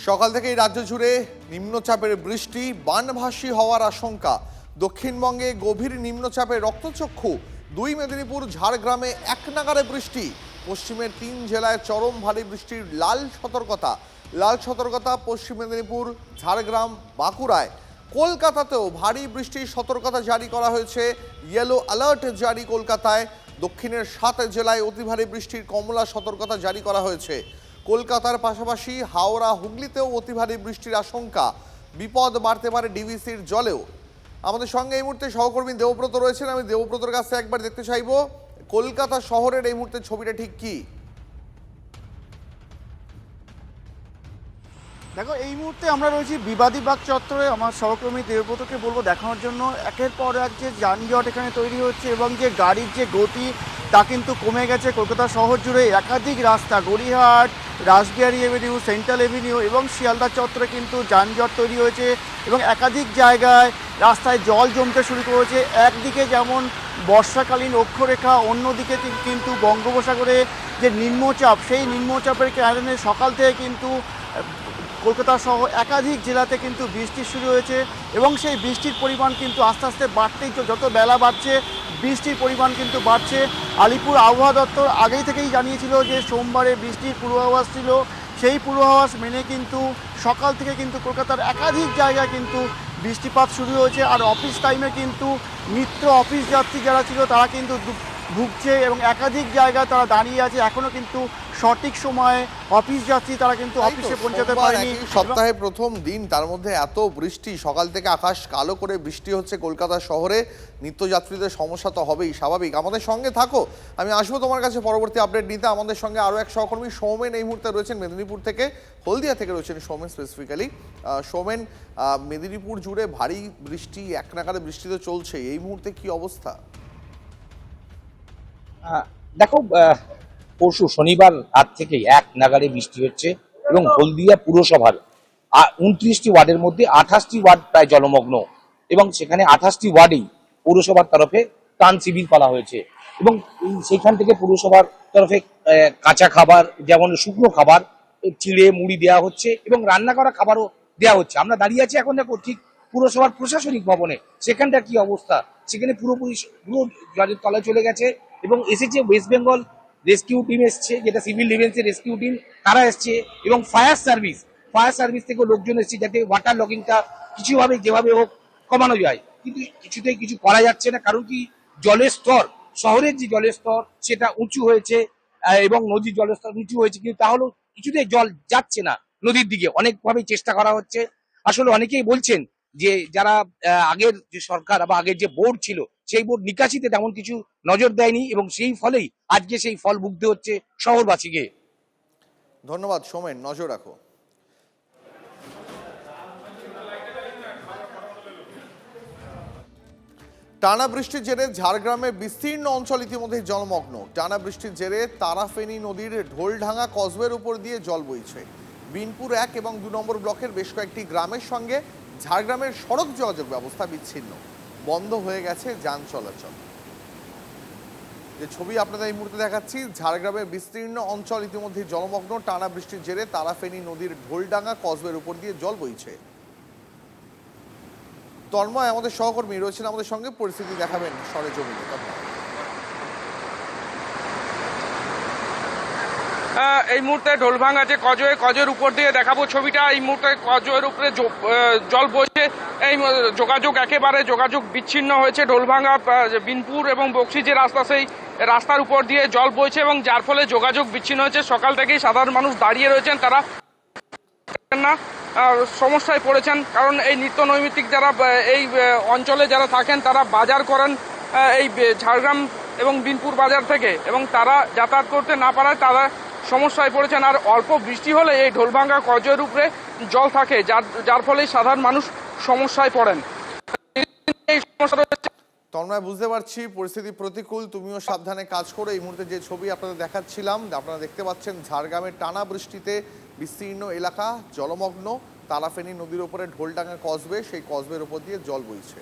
সকাল থেকেই রাজ্য জুড়ে নিম্নচাপের বৃষ্টি, বানভাসী হওয়ার আশঙ্কা। দক্ষিণবঙ্গে গভীর নিম্নচাপে রক্তচক্ষু। দুই মেদিনীপুর, ঝাড়গ্রামে একনাগাড়ে বৃষ্টি। পশ্চিমের 3 জেলায় চরম ভারী বৃষ্টির লাল সতর্কতা পশ্চিম মেদিনীপুর, ঝাড়গ্রাম, বাঁকুড়ায়। কলকাতাতেও ভারী বৃষ্টির সতর্কতা জারি করা হয়েছে। ইয়েলো অ্যালার্ট জারি কলকাতায়। দক্ষিণের 7 জেলায় অতি ভারী বৃষ্টির কমলা সতর্কতা জারি করা হয়েছে। কলকাতার পাশাপাশি হাওড়া, হুগলিতেও অতি ভারী বৃষ্টির আশঙ্কা। বিপদ বাড়তে পারে ডিভিসির জলেও। আমাদের সঙ্গে এই মুহূর্তে সহকর্মী দেবব্রত রয়েছেন। আমি দেবব্রতর কাছে একবার দেখতে চাইবো কলকাতা শহরের এই মুহূর্তে ছবিটা ঠিক কি। দেখো, এই মুহূর্তে আমরা রয়েছি বিবাদী বাগ চত্বরে। আমার সহকর্মী দেবব্রতকে বলবো দেখানোর জন্য একের পর এক যে যানজট এখানে তৈরি হচ্ছে এবং যে গাড়ির যে গতি তা কিন্তু কমে গেছে। কলকাতা শহর জুড়ে একাধিক রাস্তা, Gariahat, Rashbehari Avenue, central Avenue এবং শিয়ালদা চত্বরে কিন্তু যানজট তৈরি হয়েছে এবং একাধিক জায়গায় রাস্তায় জল জমতে শুরু করেছে। একদিকে যেমন বর্ষাকালীন অক্ষরেখা, অন্যদিকে কিন্তু বঙ্গোপসাগরে যে নিম্নচাপ, সেই নিম্নচাপের কারণে সকাল থেকে কিন্তু কলকাতা সহ একাধিক জেলাতে কিন্তু বৃষ্টি শুরু হয়েছে এবং সেই বৃষ্টির পরিমাণ কিন্তু আস্তে আস্তে বাড়তেই, যত বেলা বাড়ছে বৃষ্টির পরিমাণ কিন্তু বাড়ছে। আলিপুর আবহাওয়া দপ্তর আগেই থেকেই জানিয়েছিল যে সোমবারে বৃষ্টির পূর্বাভাস ছিল। সেই পূর্বাভাস মেনে কিন্তু সকাল থেকে কিন্তু কলকাতার একাধিক জায়গায় কিন্তু বৃষ্টিপাত শুরু হয়েছে। আর অফিস টাইমে কিন্তু নিত্য অফিস যাত্রী যারা ছিল তারা কিন্তু ভুগছে এবং একাধিক জায়গায় তারা দাঁড়িয়ে আছে। এখনও কিন্তু সঠিক সময়ে অফিস যাত্রী তারা কিন্তু অফিসে পৌঁছাতে পারেনি। সপ্তাহে প্রথম দিন, তার মধ্যে এত বৃষ্টি, সকাল থেকে আকাশ কালো করে বৃষ্টি হচ্ছে কলকাতা শহরে। নিত্যযাত্রীদের সমস্যা তো হবেই, স্বাভাবিক। আমাদের সঙ্গে থাকো, আমি আসবো তোমার কাছে পরবর্তী আপডেট নিতে। আমাদের সঙ্গে আরও এক সহকর্মী সৌমেন এই মুহূর্তে রয়েছেন মেদিনীপুর থেকে, হলদিয়া থেকে রয়েছেন সৌমেন স্পেসিফিক্যালি। সৌমেন, মেদিনীপুর জুড়ে ভারী বৃষ্টি, একনাগাড়ে বৃষ্টি তো চলছে, এই মুহূর্তে কি অবস্থা? দেখো, পরশু শনিবার রাত থেকে এক নাগাড়ে বৃষ্টি হচ্ছে এবং হলদিয়া পুরসভার 29টি ওয়ার্ডের মধ্যে 28টি ওয়ার্ড প্রায় জলমগ্ন এবং সেখানে 28টি ওয়ার্ডেই পৌরসভার তরফে ত্রাণ শিবির করা হয়েছে এবং সেখান থেকে পৌরসভার তরফে কাঁচা খাবার, যেমন শুকনো খাবার, চিড়ে মুড়ি দেওয়া হচ্ছে এবং রান্না করা খাবারও দেওয়া হচ্ছে। আমরা দাঁড়িয়ে আছি এখন, দেখো ঠিক পুরসভার প্রশাসনিক ভবনে, সেখানটার কি অবস্থা। সেখানে পুরো জলের তলায় চলে গেছে এবং এসেছে ওয়েস্ট বেঙ্গল রেস্কিউ টিম, এসছে যেটা সিভিল ডিফেন্সের রেস্কিউ টিম, তারা এসছে এবং ফায়ার সার্ভিস থেকে লোকজন এসছে যাতে ওয়াটার লগিংটা কিছুভাবে যেভাবে হোক কমানো যায়। কিন্তু কিছুতেই কিছু করা যাচ্ছে না, কারণ কি জলের স্তর, শহরের যে জলের স্তর সেটা উঁচু হয়েছে এবং নদীর জলের স্তর উঁচু হয়েছে, কিন্তু তাহলেও কিছুতেই জল যাচ্ছে না নদীর দিকে। অনেকভাবে চেষ্টা করা হচ্ছে। আসলে অনেকেই বলছেন যে যারা আগের যে সরকার বা আগের যে বোর্ড ছিল, সেই বোর্ড নিকাশিতে তেমন কিছু নজর দেয়নি এবং সেই ফলেই আজকে সেই ফল ভুগতে হচ্ছে শহরবাসীকে। ধন্যবাদ সৌমেন, নজর রাখো। টানা বৃষ্টির জেরে ঝাড়গ্রামের বিস্তীর্ণ অঞ্চল ইতিমধ্যে জলমগ্ন। টানা বৃষ্টির জেরে তারাফেনী নদীর ঢোলঢাঙ্গা কসবের উপর দিয়ে জল বইছে। বিনপুর 1 এবং 2 নম্বর ব্লকের বেশ কয়েকটি গ্রামের সঙ্গে ঝাড়গ্রামের সড়ক যোগাযোগ ব্যবস্থা বিচ্ছিন্ন, বন্ধ হয়ে গেছে যান চলাচল। যে ছবি আপনাদের এই মুহূর্তে দেখাচ্ছি, ঝাড়গ্রামের বিস্তীর্ণ অঞ্চল ইতিমধ্যে জলমগ্ন। টানা বৃষ্টির জেরে তারাফেনী নদীর ঢোলডাঙ্গা কসবের উপর দিয়ে জল বইছে। তন্ময় আমাদের সহকর্মী রয়েছেন আমাদের সঙ্গে, পরিস্থিতি দেখাবেন সরেজমিনে। এই মুহূর্তে ঢোলভাঙ্গা যে কজের উপর দিয়ে দেখাবো ছবিটা। এই মুহূর্তে কজের উপরে জল বইছে, এই যোগাযোগ বিচ্ছিন্ন হয়েছে। ঢোলভাঙ্গা বিনপুর এবং বক্সি যে রাস্তা, সেই রাস্তার উপর দিয়ে জল বইছে এবং যার ফলে যোগাযোগ বিচ্ছিন্ন হয়েছে। সকাল থেকেই সাধারণ মানুষ দাঁড়িয়ে রয়েছেন, তারা না সমস্যায় পড়েছেন, কারণ এই নিত্য নৈমিত্তিক যারা এই অঞ্চলে যারা থাকেন তারা বাজার করেন এই ঝাড়গ্রাম এবং বিনপুর বাজার থেকে, এবং তারা যাতায়াত করতে না পারায় তারা সমস্যায় পড়েছেন। আর অল্প বৃষ্টি হলে এই ঢোলভাঙ্গা কজের উপরে জল থাকে, যার ফলে সাধারণ মানুষ সমস্যায় পড়েন। এই সমস্যা তন্ময়, বুঝতে পারছি পরিস্থিতি প্রতিকূল, তুমিও সাবধানে কাজ করো। এই মুহূর্তে যে ছবি আপনাদের দেখাচ্ছিলাম, আপনারা দেখতে পাচ্ছেন ঝাড়গ্রামের টানা বৃষ্টিতে বিস্তীর্ণ এলাকা জলমগ্ন। তারাফেনী নদীর উপরে ঢোলডাঙ্গা কসবে, সেই কসবের উপর দিয়ে জল বইছে।